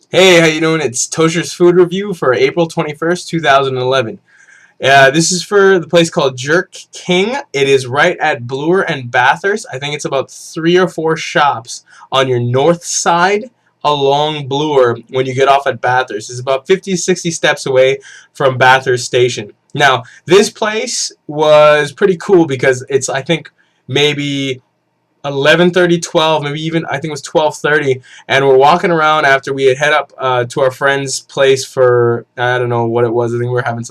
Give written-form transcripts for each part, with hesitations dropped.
Hey, how you doing? It's Tocher's food review for April 21st, 2011. This is for the place called Jerk King. It is right at Bloor and Bathurst. I think it's about 3 or 4 shops on your north side along Bloor when you get off at Bathurst. It's about 50, 60 steps away from Bathurst Station. Now, this place was pretty cool because it's, I think, maybe 11:30, 12, maybe even I think it was 12:30, and we're walking around after we had head up to our friend's place for I don't know what it was. I think we were having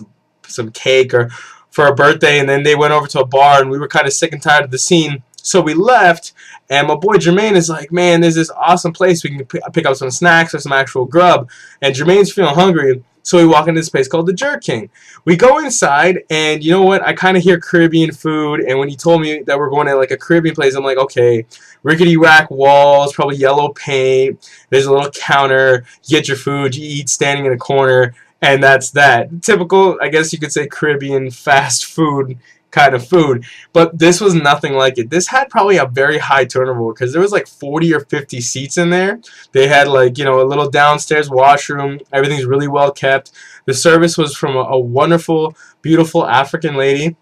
some cake or for a birthday, and then they went over to a bar, and we were kind of sick and tired of the scene, so we left. And my boy Jermaine is like, "Man, there's this awesome place we can pick up some snacks or some actual grub." And Jermaine's feeling hungry. So we walk into this place called the Jerk King. We go inside, and you know what? I kind of hear Caribbean food, and when he told me that we're going to like a Caribbean place, I'm like, okay, rickety rack walls, probably yellow paint. There's a little counter. You get your food, you eat standing in a corner, and that's that. Typical, I guess you could say, Caribbean fast food kind of food. But this was nothing like it. This had probably a very high turnover because there was like 40 or 50 seats in there. They had like, a little downstairs washroom. Everything's really well kept. The service was from a wonderful, beautiful African lady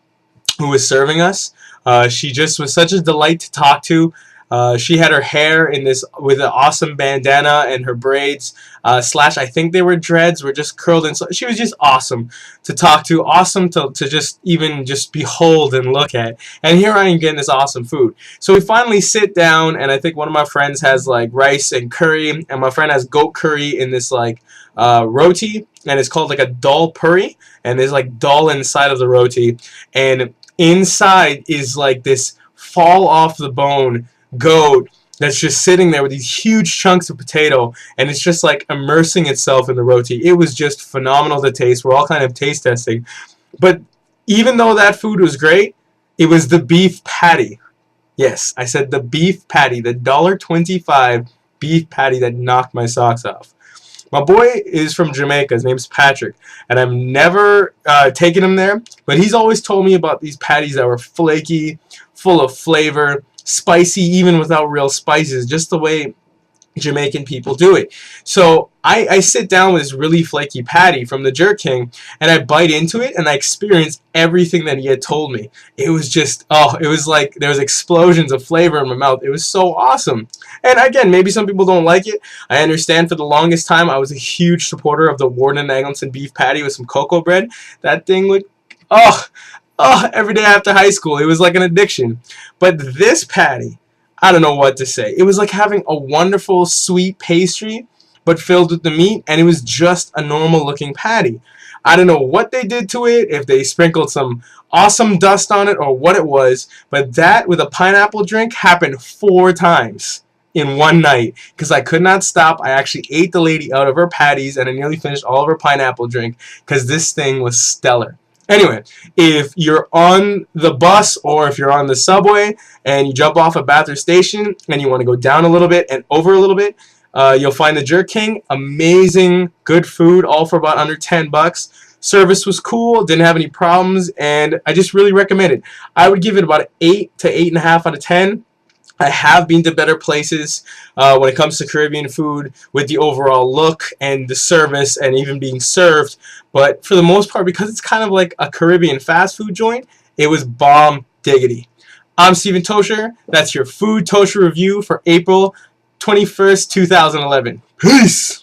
who was serving us. She just was such a delight to talk to. She had her hair in this with an awesome bandana, and her braids slash I think they were dreads were just curled in. So she was just awesome to talk to, awesome to just even just behold and look at. And here I am getting this awesome food. So we finally sit down, and I think one of my friends has like rice and curry, and my friend has goat curry in this like roti, and it's called like a dal puri, and there's like dal inside of the roti, and inside is like this fall off the bone goat that's just sitting there with these huge chunks of potato, and it's just like immersing itself in the roti. It was just phenomenal to taste. We're all kind of taste testing. But even though that food was great, it was the beef patty. Yes, I said the beef patty, the $1.25 beef patty that knocked my socks off. My boy is from Jamaica. His name's Patrick, and I've never taken him there, but he's always told me about these patties that were flaky, full of flavor, spicy even without real spices, just the way Jamaican people do it. So I sit down with this really flaky patty from the Jerk King, and I bite into it, and I experience everything that he had told me. It was just, it was like there was explosions of flavor in my mouth. It was so awesome. And again, maybe some people don't like it. I understand. For the longest time, I was a huge supporter of the Warden and Eglinton beef patty with some cocoa bread. That thing would, oh, every day after high school. It was like an addiction. But this patty, I don't know what to say. It was like having a wonderful sweet pastry, but filled with the meat, and it was just a normal looking patty. I don't know what they did to it, if they sprinkled some awesome dust on it or what it was, but that with a pineapple drink happened 4 times in one night because I could not stop. I actually ate the lady out of her patties, and I nearly finished all of her pineapple drink because this thing was stellar. Anyway, if you're on the bus or if you're on the subway and you jump off at Bathurst Station and you want to go down a little bit and over a little bit, you'll find the Jerk King. Amazing, good food, all for about under $10. Service was cool, didn't have any problems, and I just really recommend it. I would give it about an 8 to 8.5 out of 10. I have been to better places when it comes to Caribbean food with the overall look and the service and even being served. But for the most part, because it's kind of like a Caribbean fast food joint, it was bomb diggity. I'm Stephen Tocher. That's your Food Tocher review for April 21st, 2011. Peace!